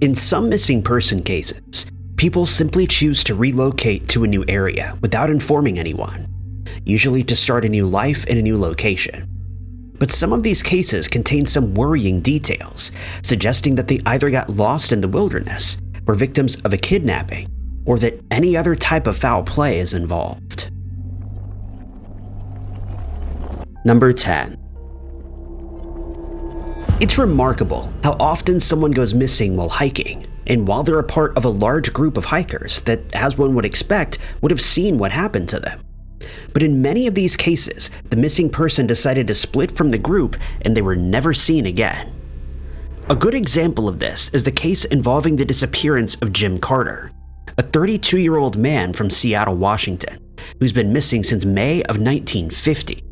In some missing person cases, people simply choose to relocate to a new area without informing anyone, usually to start a new life in a new location. But some of these cases contain some worrying details, suggesting that they either got lost in the wilderness, were victims of a kidnapping, or that any other type of foul play is involved. Number 10. It's remarkable how often someone goes missing while hiking, and while they're a part of a large group of hikers that, as one would expect, would have seen what happened to them. But in many of these cases, the missing person decided to split from the group and they were never seen again. A good example of this is the case involving the disappearance of Jim Carter, a 32-year-old man from Seattle, Washington, who's been missing since May of 1950.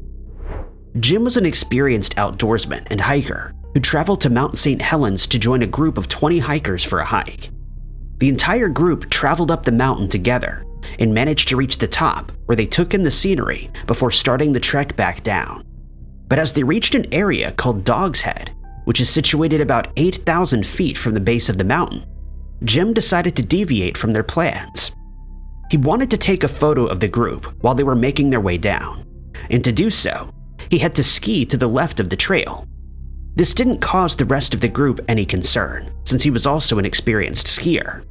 Jim was an experienced outdoorsman and hiker who traveled to Mount St. Helens to join a group of 20 hikers for a hike. The entire group traveled up the mountain together and managed to reach the top, where they took in the scenery before starting the trek back down. But as they reached an area called Dog's Head, which is situated about 8,000 feet from the base of the mountain, Jim decided to deviate from their plans. He wanted to take a photo of the group while they were making their way down, and to do so, he had to ski to the left of the trail. This didn't cause the rest of the group any concern, since he was also an experienced skier.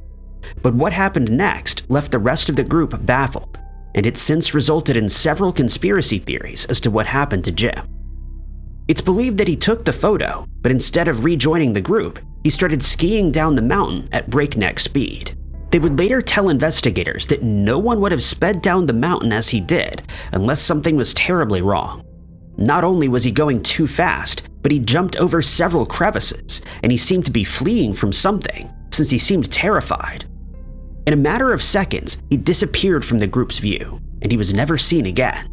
But what happened next left the rest of the group baffled, and it's since resulted in several conspiracy theories as to what happened to Jim. It's believed that he took the photo, but instead of rejoining the group, he started skiing down the mountain at breakneck speed. They would later tell investigators that no one would have sped down the mountain as he did unless something was terribly wrong. Not only was he going too fast, but he jumped over several crevices, and he seemed to be fleeing from something, since he seemed terrified. In a matter of seconds, he disappeared from the group's view, and he was never seen again.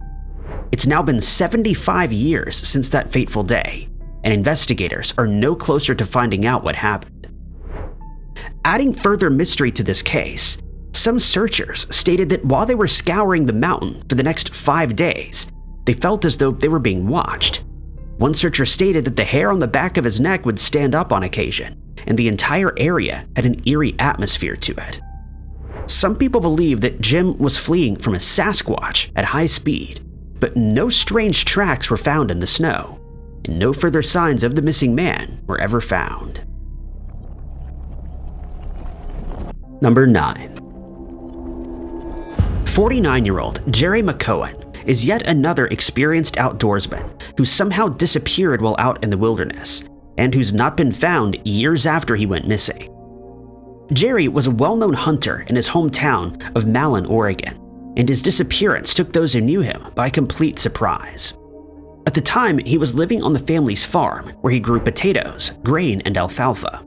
It's now been 75 years since that fateful day, and investigators are no closer to finding out what happened. Adding further mystery to this case, some searchers stated that while they were scouring the mountain for the next 5 days, they felt as though they were being watched. One searcher stated that the hair on the back of his neck would stand up on occasion, and the entire area had an eerie atmosphere to it. Some people believe that Jim was fleeing from a Sasquatch at high speed, but no strange tracks were found in the snow, and no further signs of the missing man were ever found. Number 9. 49-year-old Jerry McCohen is yet another experienced outdoorsman who somehow disappeared while out in the wilderness, and who's not been found years after he went missing. Jerry was a well-known hunter in his hometown of Malin, Oregon, and his disappearance took those who knew him by complete surprise. At the time, he was living on the family's farm where he grew potatoes, grain, and alfalfa.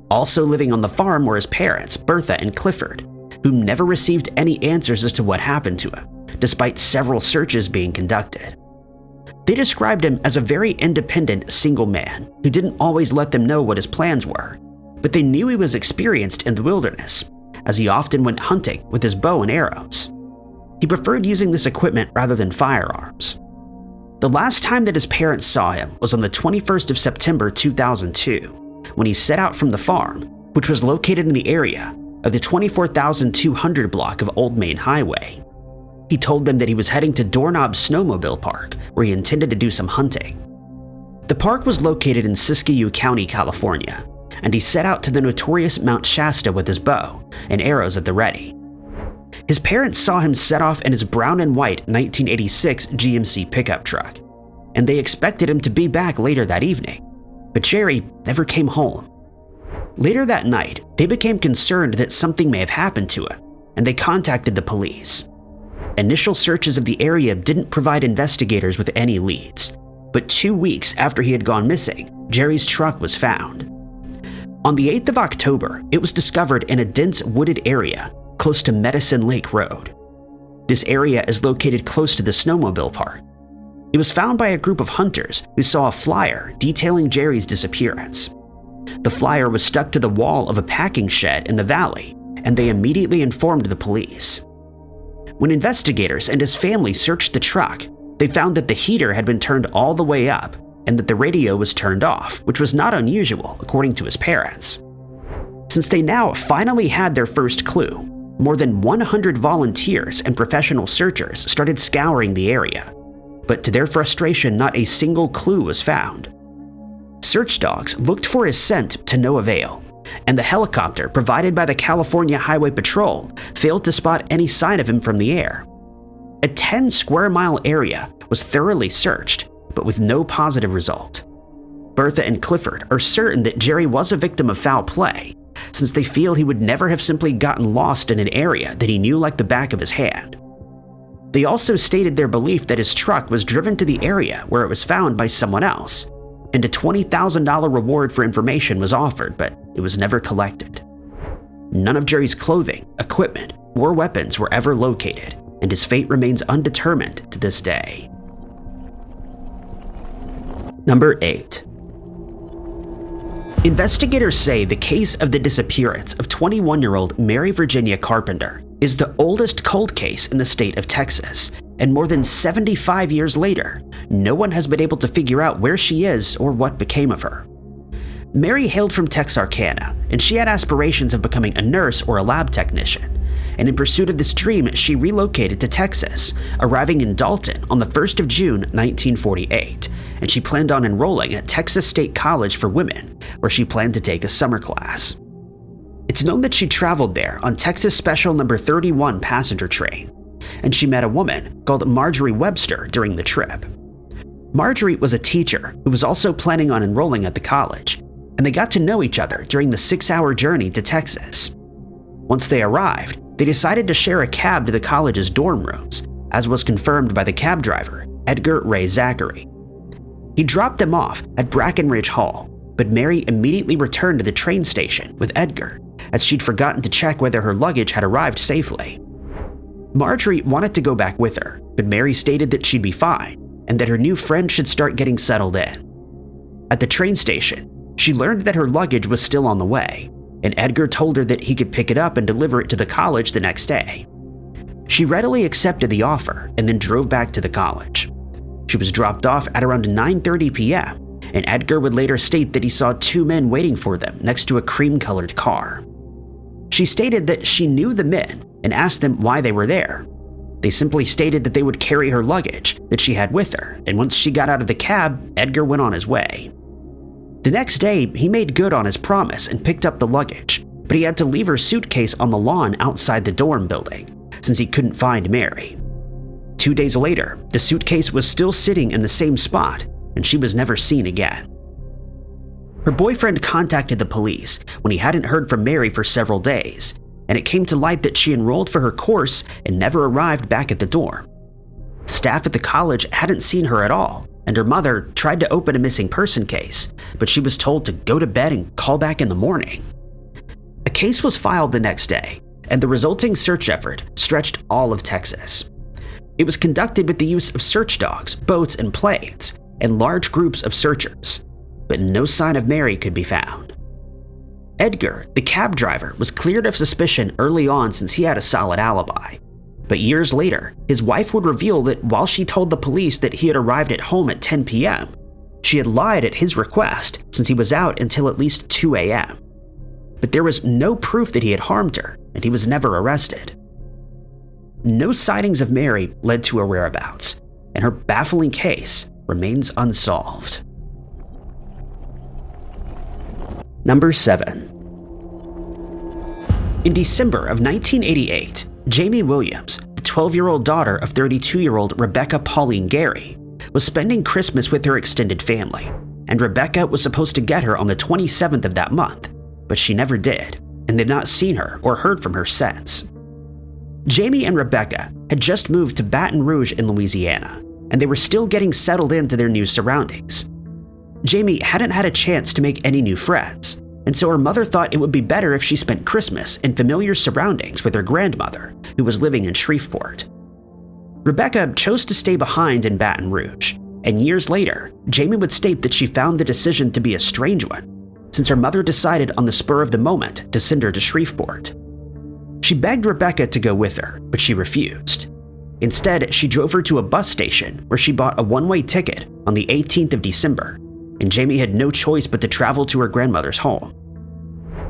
Also living on the farm were his parents, Bertha and Clifford, who never received any answers as to what happened to him, despite several searches being conducted. They described him as a very independent single man who didn't always let them know what his plans were, but they knew he was experienced in the wilderness, as he often went hunting with his bow and arrows. He preferred using this equipment rather than firearms. The last time that his parents saw him was on the 21st of September 2002, when he set out from the farm, which was located in the area of the 24,200 block of Old Main Highway. He told them that he was heading to Doorknob Snowmobile Park, where he intended to do some hunting. The park was located in Siskiyou County, California, and he set out to the notorious Mount Shasta with his bow and arrows at the ready. His parents saw him set off in his brown and white 1986 GMC pickup truck, and they expected him to be back later that evening, but Jerry never came home. Later that night, they became concerned that something may have happened to him, and they contacted the police. Initial searches of the area didn't provide investigators with any leads, but 2 weeks after he had gone missing, Jerry's truck was found. On the 8th of October, it was discovered in a dense wooded area close to Medicine Lake Road. This area is located close to the snowmobile park. It was found by a group of hunters who saw a flyer detailing Jerry's disappearance. The flyer was stuck to the wall of a packing shed in the valley, and they immediately informed the police. When investigators and his family searched the truck, they found that the heater had been turned all the way up and that the radio was turned off, which was not unusual according to his parents. Since they now finally had their first clue, more than 100 volunteers and professional searchers started scouring the area. But to their frustration, not a single clue was found. Search dogs looked for his scent to no avail, and the helicopter provided by the California Highway Patrol failed to spot any sign of him from the air. A 10-square-mile area was thoroughly searched, but with no positive result. Bertha and Clifford are certain that Jerry was a victim of foul play, since they feel he would never have simply gotten lost in an area that he knew like the back of his hand. They also stated their belief that his truck was driven to the area where it was found by someone else, and a $20,000 reward for information was offered, but it was never collected. None of Jerry's clothing, equipment, or weapons were ever located, and his fate remains undetermined to this day. Number 8. Investigators say the case of the disappearance of 21-year-old Mary Virginia Carpenter is the oldest cold case in the state of Texas, and more than 75 years later, no one has been able to figure out where she is or what became of her. Mary hailed from Texarkana, and she had aspirations of becoming a nurse or a lab technician. And in pursuit of this dream, she relocated to Texas, arriving in Dalton on the 1st of June, 1948, and she planned on enrolling at Texas State College for Women, where she planned to take a summer class. It's known that she traveled there on Texas Special No. 31 passenger train, and she met a woman called Marjorie Webster during the trip. Marjorie was a teacher who was also planning on enrolling at the college, and they got to know each other during the 6-hour journey to Texas. Once they arrived, they decided to share a cab to the college's dorm rooms, as was confirmed by the cab driver, Edgar Ray Zachary. He dropped them off at Brackenridge Hall, but Mary immediately returned to the train station with Edgar, as she'd forgotten to check whether her luggage had arrived safely. Marjorie wanted to go back with her, but Mary stated that she'd be fine, and that her new friend should start getting settled in. At the train station, she learned that her luggage was still on the way, and Edgar told her that he could pick it up and deliver it to the college the next day. She readily accepted the offer and then drove back to the college. She was dropped off at around 9:30 p.m., and Edgar would later state that he saw 2 men waiting for them next to a cream-colored car. She stated that she knew the men and asked them why they were there. They simply stated that they would carry her luggage that she had with her, and once she got out of the cab, Edgar went on his way. The next day, he made good on his promise and picked up the luggage, but he had to leave her suitcase on the lawn outside the dorm building, since he couldn't find Mary. 2 days later, the suitcase was still sitting in the same spot, and she was never seen again. Her boyfriend contacted the police when he hadn't heard from Mary for several days, and it came to light that she enrolled for her course and never arrived back at the dorm. Staff at the college hadn't seen her at all, and her mother tried to open a missing person case, but she was told to go to bed and call back in the morning. A case was filed the next day, and the resulting search effort stretched all of Texas. It was conducted with the use of search dogs, boats, and planes, and large groups of searchers, but no sign of Mary could be found. Edgar, the cab driver, was cleared of suspicion early on since he had a solid alibi. But years later, his wife would reveal that while she told the police that he had arrived at home at 10 p.m., she had lied at his request since he was out until at least 2 a.m. But there was no proof that he had harmed her, and he was never arrested. No sightings of Mary led to her whereabouts, and her baffling case remains unsolved. Number 7. In December of 1988, Jamie Williams, the 12-year-old daughter of 32-year-old Rebecca Pauline Gary, was spending Christmas with her extended family, and Rebecca was supposed to get her on the 27th of that month, but she never did, and they've not seen her or heard from her since. Jamie and Rebecca had just moved to Baton Rouge in Louisiana, and they were still getting settled into their new surroundings. Jamie hadn't had a chance to make any new friends, and so her mother thought it would be better if she spent Christmas in familiar surroundings with her grandmother, who was living in Shreveport. Rebecca chose to stay behind in Baton Rouge, and years later, Jamie would state that she found the decision to be a strange one, since her mother decided on the spur of the moment to send her to Shreveport. She begged Rebecca to go with her, but she refused. Instead, she drove her to a bus station where she bought a one-way ticket on the 18th of December, and Jamie had no choice but to travel to her grandmother's home.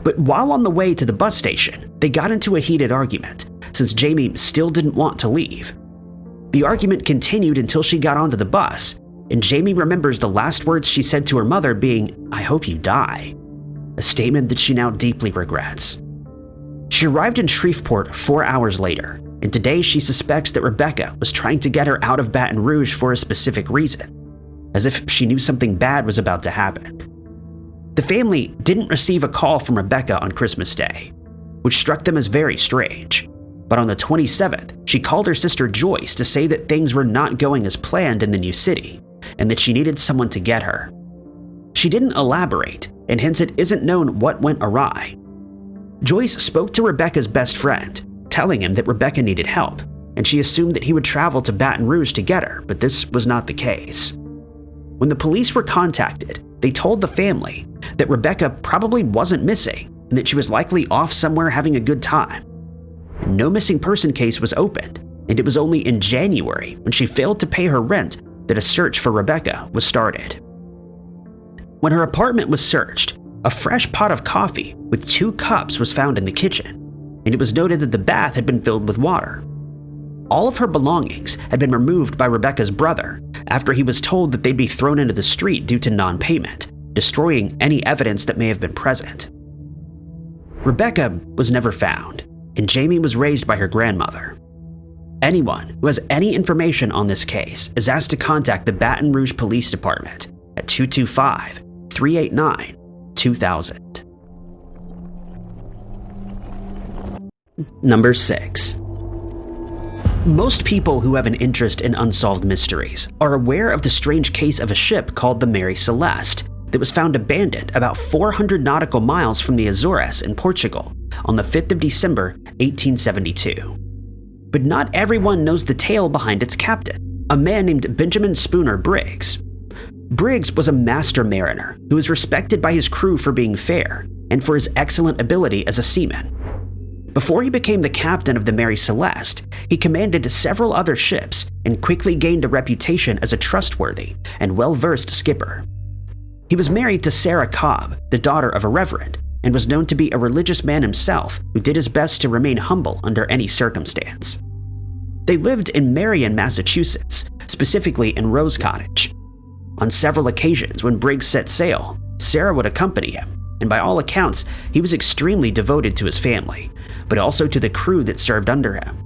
But while on the way to the bus station, they got into a heated argument, since Jamie still didn't want to leave. The argument continued until she got onto the bus, and Jamie remembers the last words she said to her mother being, "I hope you die," a statement that she now deeply regrets. She arrived in Shreveport 4 hours later, and today she suspects that Rebecca was trying to get her out of Baton Rouge for a specific reason, as if she knew something bad was about to happen. The family didn't receive a call from Rebecca on Christmas Day, which struck them as very strange. But on the 27th, she called her sister Joyce to say that things were not going as planned in the new city, and that she needed someone to get her. She didn't elaborate, and hence it isn't known what went awry. Joyce spoke to Rebecca's best friend, telling him that Rebecca needed help, and she assumed that he would travel to Baton Rouge to get her, but this was not the case. When the police were contacted, they told the family that Rebecca probably wasn't missing, and that she was likely off somewhere having a good time. No missing person case was opened, and it was only in January, when she failed to pay her rent, that a search for Rebecca was started. When her apartment was searched, a fresh pot of coffee with 2 cups was found in the kitchen, and it was noted that the bath had been filled with water. All of her belongings had been removed by Rebecca's brother after he was told that they'd be thrown into the street due to non-payment, destroying any evidence that may have been present. Rebecca was never found, and Jamie was raised by her grandmother. Anyone who has any information on this case is asked to contact the Baton Rouge Police Department at 225-389-2000. Number 6. Most people who have an interest in unsolved mysteries are aware of the strange case of a ship called the Mary Celeste that was found abandoned about 400 nautical miles from the Azores in Portugal on the 5th of December, 1872. But not everyone knows the tale behind its captain, a man named Benjamin Spooner Briggs. Briggs was a master mariner who was respected by his crew for being fair and for his excellent ability as a seaman. Before he became the captain of the Mary Celeste, he commanded several other ships and quickly gained a reputation as a trustworthy and well-versed skipper. He was married to Sarah Cobb, the daughter of a reverend, and was known to be a religious man himself who did his best to remain humble under any circumstance. They lived in Marion, Massachusetts, specifically in Rose Cottage. On several occasions when Briggs set sail, Sarah would accompany him, and by all accounts, he was extremely devoted to his family, but also to the crew that served under him.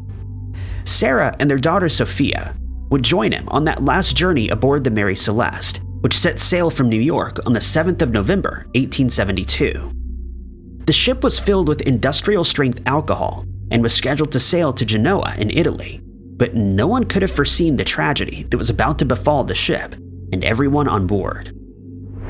Sarah and their daughter Sophia would join him on that last journey aboard the Mary Celeste, which set sail from New York on the 7th of November, 1872. The ship was filled with industrial-strength alcohol and was scheduled to sail to Genoa in Italy, but no one could have foreseen the tragedy that was about to befall the ship and everyone on board.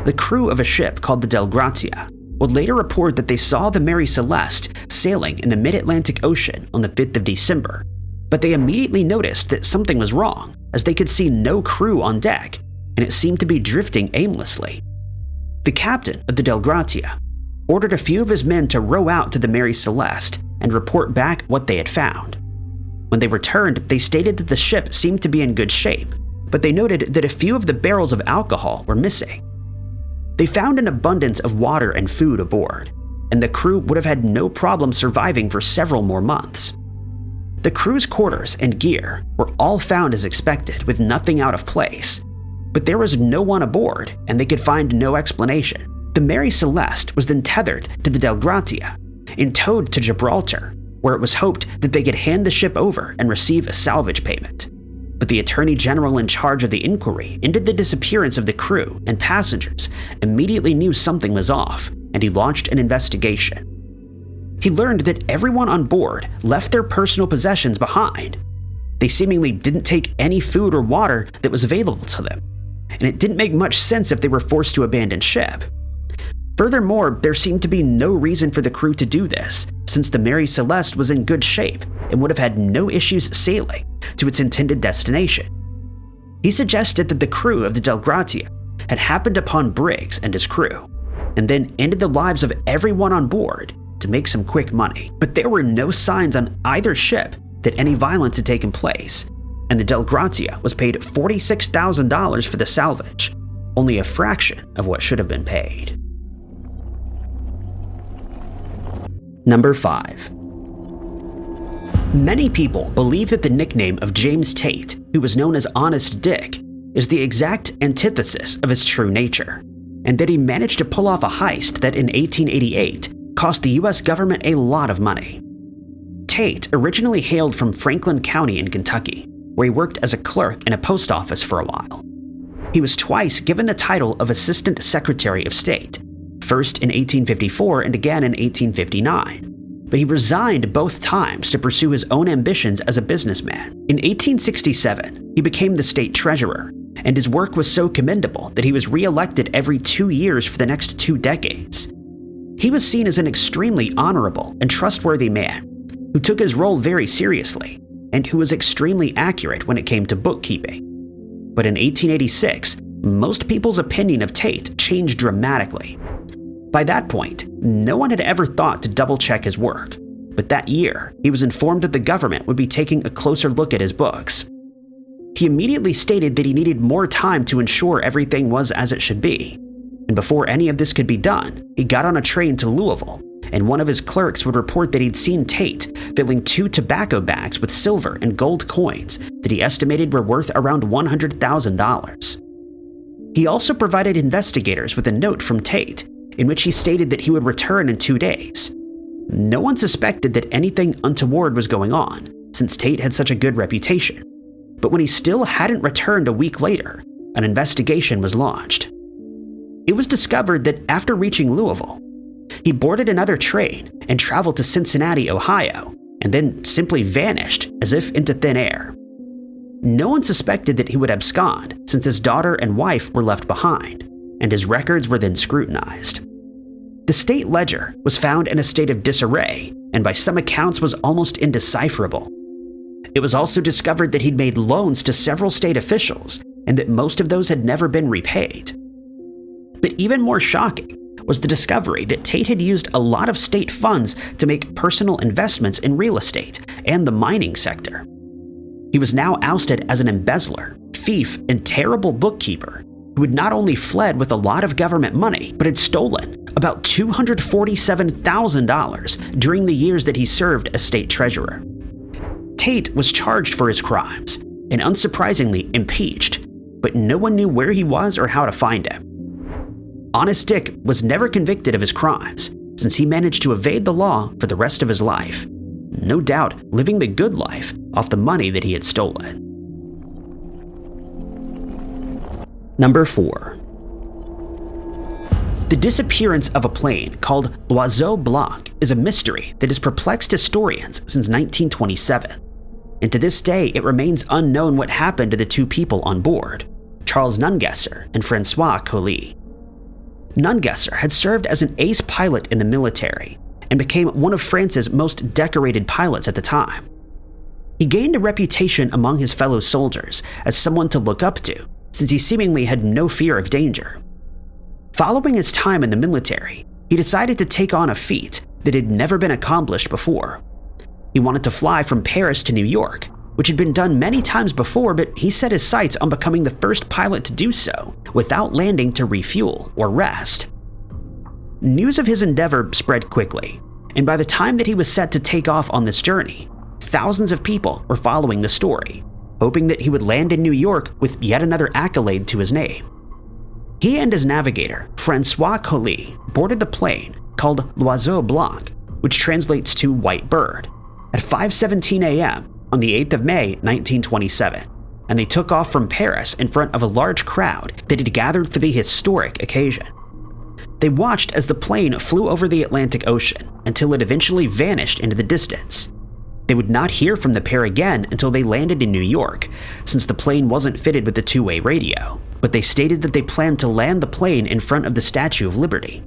The crew of a ship called the Del Gratia would later report that they saw the Mary Celeste sailing in the mid-Atlantic Ocean on the 5th of December, but they immediately noticed that something was wrong, as they could see no crew on deck, and it seemed to be drifting aimlessly. The captain of the Del Gratia ordered a few of his men to row out to the Mary Celeste and report back what they had found. When they returned, they stated that the ship seemed to be in good shape, but they noted that a few of the barrels of alcohol were missing. They found an abundance of water and food aboard, and the crew would have had no problem surviving for several more months. The crew's quarters and gear were all found as expected, with nothing out of place, but there was no one aboard, and they could find no explanation. The Mary Celeste was then tethered to the Del Gratia and towed to Gibraltar, where it was hoped that they could hand the ship over and receive a salvage payment. But the Attorney General in charge of the inquiry into the disappearance of the crew and passengers immediately knew something was off, and he launched an investigation. He learned that everyone on board left their personal possessions behind. They seemingly didn't take any food or water that was available to them, and it didn't make much sense if they were forced to abandon ship. Furthermore, there seemed to be no reason for the crew to do this, since the Mary Celeste was in good shape and would have had no issues sailing to its intended destination. He suggested that the crew of the Del Gratia had happened upon Briggs and his crew, and then ended the lives of everyone on board to make some quick money. But there were no signs on either ship that any violence had taken place, and the Del Gratia was paid $46,000 for the salvage, only a fraction of what should have been paid. Number 5. Many people believe that the nickname of James Tate, who was known as Honest Dick, is the exact antithesis of his true nature, and that he managed to pull off a heist that in 1888 cost the US government a lot of money. Tate originally hailed from Franklin County in Kentucky, where he worked as a clerk in a post office for a while. He was twice given the title of Assistant Secretary of State, first in 1854 and again in 1859. But he resigned both times to pursue his own ambitions as a businessman. In 1867, he became the state treasurer, and his work was so commendable that he was re-elected every 2 years for the next 2 decades. He was seen as an extremely honorable and trustworthy man who took his role very seriously and who was extremely accurate when it came to bookkeeping. But in 1886, most people's opinion of Tate changed dramatically. By that point, no one had ever thought to double-check his work, but that year, he was informed that the government would be taking a closer look at his books. He immediately stated that he needed more time to ensure everything was as it should be, and before any of this could be done, he got on a train to Louisville, and one of his clerks would report that he'd seen Tate filling 2 tobacco bags with silver and gold coins that he estimated were worth around $100,000. He also provided investigators with a note from Tate in which he stated that he would return in 2 days. No one suspected that anything untoward was going on, since Tate had such a good reputation. But when he still hadn't returned a week later, an investigation was launched. It was discovered that after reaching Louisville, he boarded another train and traveled to Cincinnati, Ohio, and then simply vanished as if into thin air. No one suspected that he would abscond, since his daughter and wife were left behind, and his records were then scrutinized. The state ledger was found in a state of disarray, and by some accounts was almost indecipherable. It was also discovered that he'd made loans to several state officials, and that most of those had never been repaid. But even more shocking was the discovery that Tate had used a lot of state funds to make personal investments in real estate and the mining sector. He was now ousted as an embezzler, thief, and terrible bookkeeper who had not only fled with a lot of government money, but had stolen about $247,000 during the years that he served as state treasurer. Tate was charged for his crimes and unsurprisingly impeached, but no one knew where he was or how to find him. Honest Dick was never convicted of his crimes, since he managed to evade the law for the rest of his life, no doubt living the good life off the money that he had stolen. Number 4. The disappearance of a plane called L'Oiseau Blanc is a mystery that has perplexed historians since 1927, and to this day it remains unknown what happened to the 2 people on board, Charles Nungesser and Francois Colli. Nungesser had served as an ace pilot in the military and became one of France's most decorated pilots at the time. He gained a reputation among his fellow soldiers as someone to look up to, since he seemingly had no fear of danger. Following his time in the military, he decided to take on a feat that had never been accomplished before. He wanted to fly from Paris to New York, which had been done many times before, but he set his sights on becoming the first pilot to do so without landing to refuel or rest. News of his endeavor spread quickly, and by the time that he was set to take off on this journey, thousands of people were following the story, hoping that he would land in New York with yet another accolade to his name. He and his navigator, Francois Colli, boarded the plane called L'Oiseau Blanc, which translates to White Bird, at 5:17 a.m. on the 8th of May, 1927, and they took off from Paris in front of a large crowd that had gathered for the historic occasion. They watched as the plane flew over the Atlantic Ocean until it eventually vanished into the distance. They would not hear from the pair again until they landed in New York, since the plane wasn't fitted with a 2-way radio, but they stated that they planned to land the plane in front of the Statue of Liberty.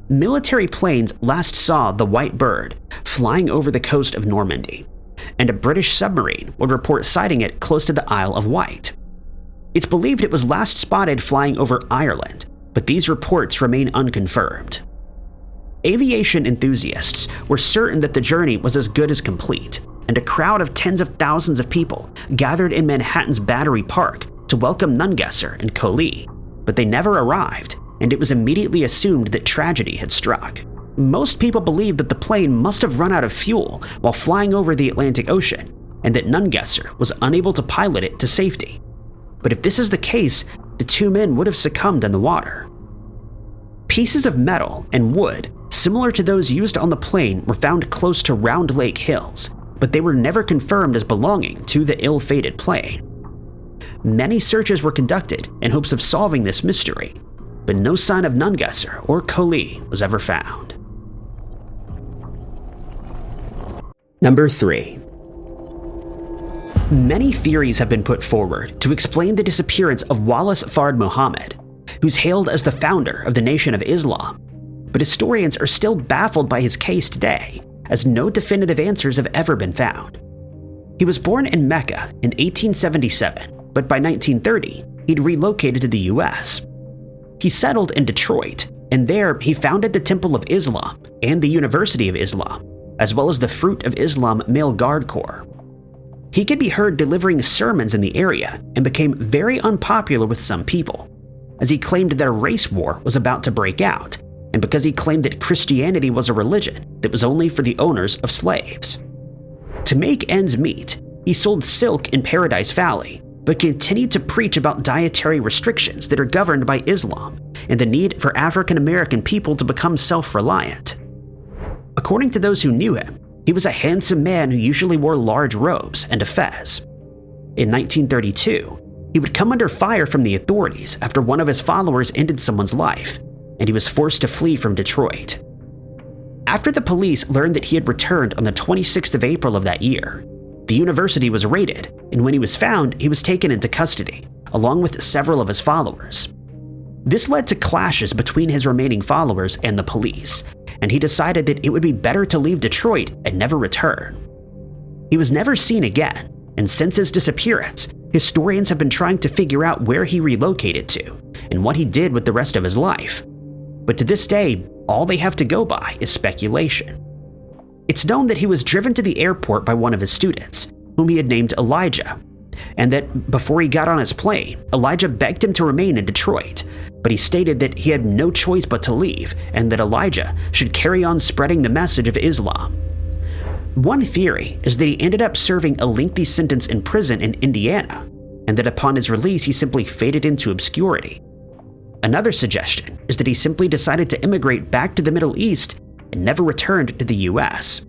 Military planes last saw the White Bird flying over the coast of Normandy, and a British submarine would report sighting it close to the Isle of Wight. It's believed it was last spotted flying over Ireland, but these reports remain unconfirmed. Aviation enthusiasts were certain that the journey was as good as complete, and a crowd of tens of thousands of people gathered in Manhattan's Battery Park to welcome Nungesser and Colli, but they never arrived, and it was immediately assumed that tragedy had struck. Most people believe that the plane must have run out of fuel while flying over the Atlantic Ocean, and that Nungesser was unable to pilot it to safety. But if this is the case, the two men would have succumbed in the water. Pieces of metal and wood, similar to those used on the plane, were found close to Round Lake Hills, but they were never confirmed as belonging to the ill-fated plane. Many searches were conducted in hopes of solving this mystery, but no sign of Nungesser or Coley was ever found. Number 3. Many theories have been put forward to explain the disappearance of Wallace Fard Muhammad, who's hailed as the founder of the Nation of Islam, but historians are still baffled by his case today, as no definitive answers have ever been found. He was born in Mecca in 1877, but by 1930, he'd relocated to the US. He settled in Detroit, and there he founded the Temple of Islam and the University of Islam, as well as the Fruit of Islam Male Guard Corps. He could be heard delivering sermons in the area and became very unpopular with some people, as he claimed that a race war was about to break out, and because he claimed that Christianity was a religion that was only for the owners of slaves. To make ends meet, he sold silk in Paradise Valley, but continued to preach about dietary restrictions that are governed by Islam and the need for African American people to become self-reliant. According to those who knew him, he was a handsome man who usually wore large robes and a fez. In 1932, he would come under fire from the authorities after one of his followers ended someone's life, and he was forced to flee from Detroit. After the police learned that he had returned on the 26th of April of that year, the university was raided, and when he was found, he was taken into custody, along with several of his followers. This led to clashes between his remaining followers and the police, and he decided that it would be better to leave Detroit and never return. He was never seen again, and since his disappearance, historians have been trying to figure out where he relocated to and what he did with the rest of his life. But to this day, all they have to go by is speculation. It's known that he was driven to the airport by one of his students, whom he had named Elijah, and that before he got on his plane, Elijah begged him to remain in Detroit, but he stated that he had no choice but to leave, and that Elijah should carry on spreading the message of Islam. One theory is that he ended up serving a lengthy sentence in prison in Indiana, and that upon his release he simply faded into obscurity. Another suggestion is that he simply decided to immigrate back to the Middle East and never returned to the US.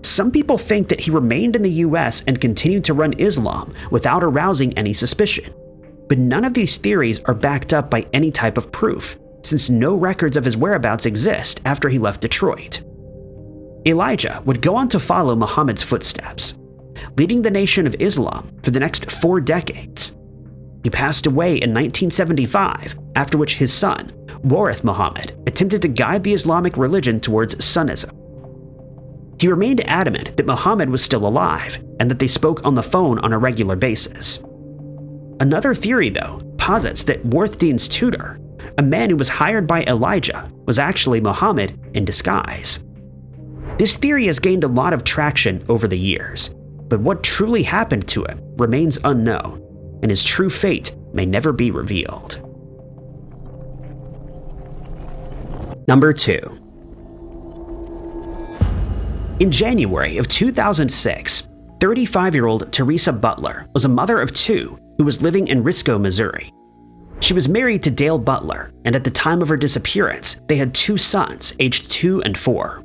Some people think that he remained in the US and continued to run Islam without arousing any suspicion, but none of these theories are backed up by any type of proof, since no records of his whereabouts exist after he left Detroit. Elijah would go on to follow Muhammad's footsteps, leading the Nation of Islam for the next 4 decades. He passed away in 1975, after which his son, Warith Muhammad, attempted to guide the Islamic religion towards Sunnism. He remained adamant that Muhammad was still alive and that they spoke on the phone on a regular basis. Another theory, though, posits that Warthdeen's tutor, a man who was hired by Elijah, was actually Muhammad in disguise. This theory has gained a lot of traction over the years, but what truly happened to him remains unknown, and his true fate may never be revealed. Number 2. In January of 2006, 35-year-old Teresa Butler was a mother of 2 who was living in Risco, Missouri. She was married to Dale Butler, and at the time of her disappearance, they had 2 sons, aged 2 and 4.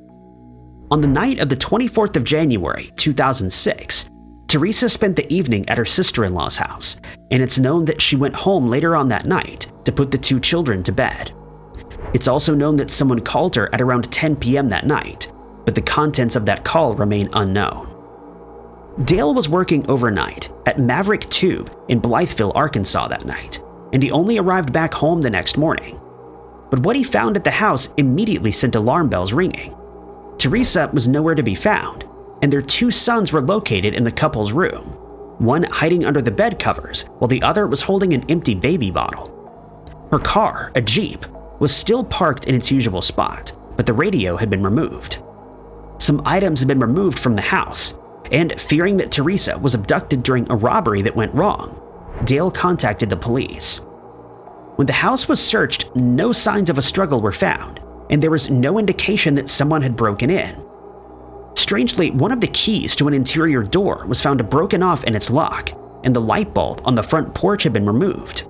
On the night of the 24th of January, 2006, Teresa spent the evening at her sister-in-law's house, and it's known that she went home later on that night to put the 2 children to bed. It's also known that someone called her at around 10 p.m. that night, but the contents of that call remain unknown. Dale was working overnight at Maverick Tube in Blytheville, Arkansas that night, and he only arrived back home the next morning. But what he found at the house immediately sent alarm bells ringing. Teresa was nowhere to be found, and their 2 sons were located in the couple's room, one hiding under the bed covers while the other was holding an empty baby bottle. Her car, a Jeep, was still parked in its usual spot, but the radio had been removed. Some items had been removed from the house, and fearing that Teresa was abducted during a robbery that went wrong, Dale contacted the police. When the house was searched, no signs of a struggle were found, and there was no indication that someone had broken in. Strangely, one of the keys to an interior door was found broken off in its lock, and the light bulb on the front porch had been removed.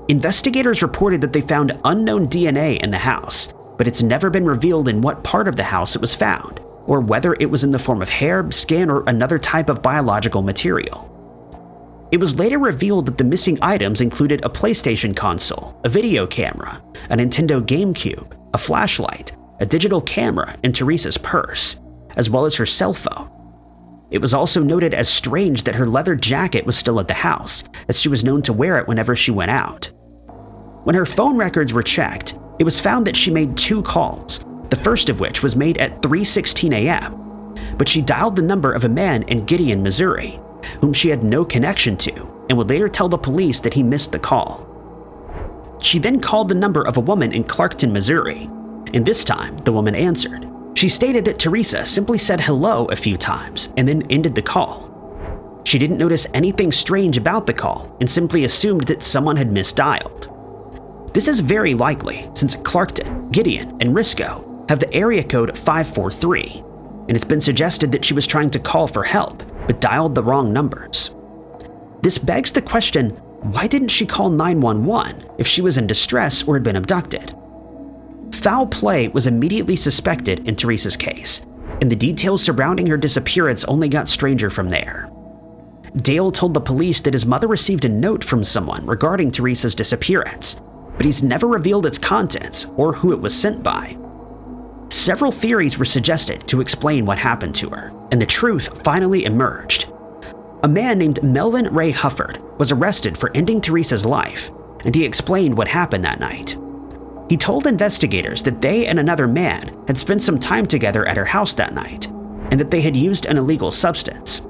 Investigators reported that they found unknown DNA in the house, but it's never been revealed in what part of the house it was found, or whether it was in the form of hair, skin, or another type of biological material. It was later revealed that the missing items included a PlayStation console, a video camera, a Nintendo GameCube, a flashlight, a digital camera, and Teresa's purse, as well as her cell phone. It was also noted as strange that her leather jacket was still at the house, as she was known to wear it whenever she went out. When her phone records were checked, it was found that she made 2 calls, the first of which was made at 3:16 a.m., but she dialed the number of a man in Gideon, Missouri, whom she had no connection to, and would later tell the police that he missed the call. She then called the number of a woman in Clarkton, Missouri, and this time the woman answered. She stated that Teresa simply said hello a few times and then ended the call. She didn't notice anything strange about the call and simply assumed that someone had misdialed. This is very likely since Clarkton, Gideon, and Risco have the area code 543, and it's been suggested that she was trying to call for help but dialed the wrong numbers. This begs the question, why didn't she call 911 if she was in distress or had been abducted? Foul play was immediately suspected in Teresa's case, and the details surrounding her disappearance only got stranger from there. Dale told the police that his mother received a note from someone regarding Teresa's disappearance, but he's never revealed its contents or who it was sent by. Several theories were suggested to explain what happened to her, and the truth finally emerged. A man named Melvin Ray Hufford was arrested for ending Teresa's life, and he explained what happened that night. He told investigators that they and another man had spent some time together at her house that night, and that they had used an illegal substance.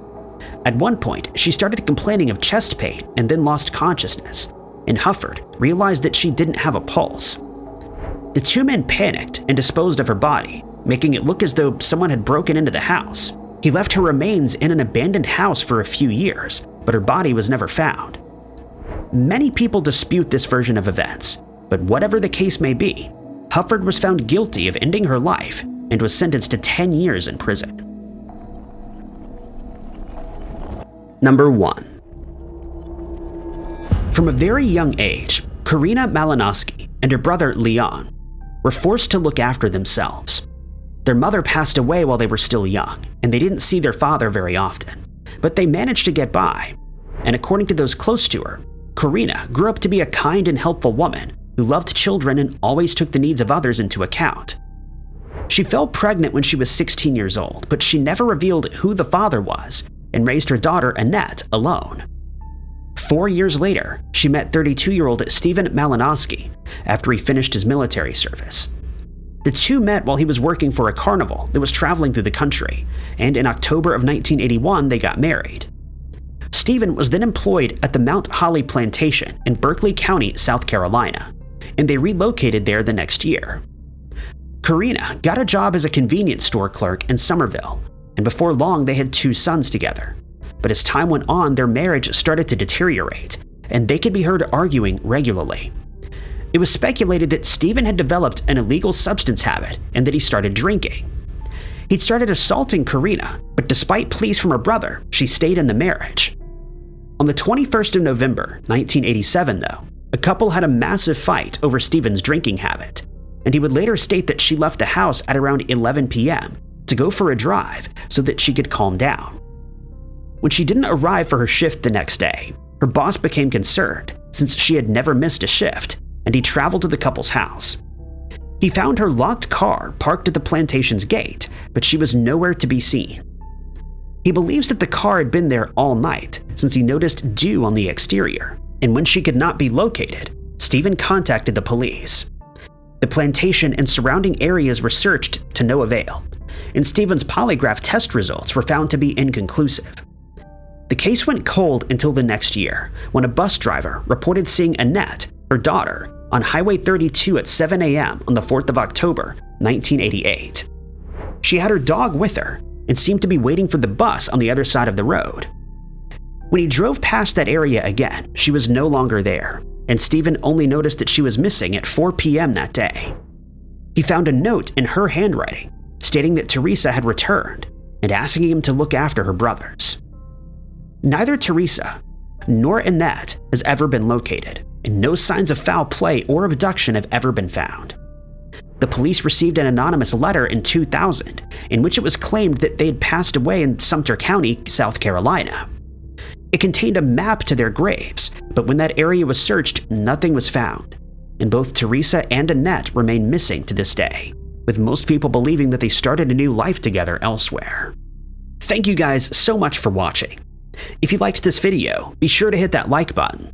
At one point, she started complaining of chest pain and then lost consciousness, and Hufford realized that she didn't have a pulse. The 2 men panicked and disposed of her body, making it look as though someone had broken into the house. He left her remains in an abandoned house for a few years, but her body was never found. Many people dispute this version of events, but whatever the case may be, Hufford was found guilty of ending her life and was sentenced to 10 years in prison. Number 1. From a very young age, Karina Malinowski and her brother Leon were forced to look after themselves. Their mother passed away while they were still young, and they didn't see their father very often, but they managed to get by. And according to those close to her, Karina grew up to be a kind and helpful woman who loved children and always took the needs of others into account. She fell pregnant when she was 16 years old, but she never revealed who the father was and raised her daughter Annette alone. 4 years later, she met 32-year-old Stephen Malinowski after he finished his military service. The 2 met while he was working for a carnival that was traveling through the country, and in October of 1981 they got married. Stephen was then employed at the Mount Holly Plantation in Berkeley County, South Carolina, and they relocated there the next year. Karina got a job as a convenience store clerk in Somerville, and before long they had 2 sons together. But as time went on, their marriage started to deteriorate, and they could be heard arguing regularly. It was speculated that Stephen had developed an illegal substance habit and that he started drinking. He'd started assaulting Karina, but despite pleas from her brother, she stayed in the marriage. On the 21st of November, 1987, though, a couple had a massive fight over Stephen's drinking habit, and he would later state that she left the house at around 11 p.m. to go for a drive so that she could calm down. When she didn't arrive for her shift the next day, her boss became concerned since she had never missed a shift, and he traveled to the couple's house. He found her locked car parked at the plantation's gate, but she was nowhere to be seen. He believes that the car had been there all night since he noticed dew on the exterior, and when she could not be located, Stephen contacted the police. The plantation and surrounding areas were searched to no avail, and Stephen's polygraph test results were found to be inconclusive. The case went cold until the next year, when a bus driver reported seeing Annette, her daughter, on Highway 32 at 7 a.m. on the 4th of October, 1988. She had her dog with her and seemed to be waiting for the bus on the other side of the road. When he drove past that area again, she was no longer there, and Stephen only noticed that she was missing at 4 p.m. that day. He found a note in her handwriting stating that Teresa had returned and asking him to look after her brothers. Neither Teresa nor Annette has ever been located, and no signs of foul play or abduction have ever been found. The police received an anonymous letter in 2000 in which it was claimed that they had passed away in Sumter County, South Carolina. It contained a map to their graves, but when that area was searched, nothing was found, and both Teresa and Annette remain missing to this day, with most people believing that they started a new life together elsewhere. Thank you guys so much for watching. If you liked this video, be sure to hit that like button.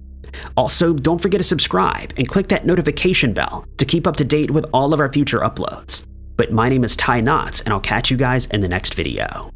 Also, don't forget to subscribe and click that notification bell to keep up to date with all of our future uploads. But my name is Ty Knotts, and I'll catch you guys in the next video.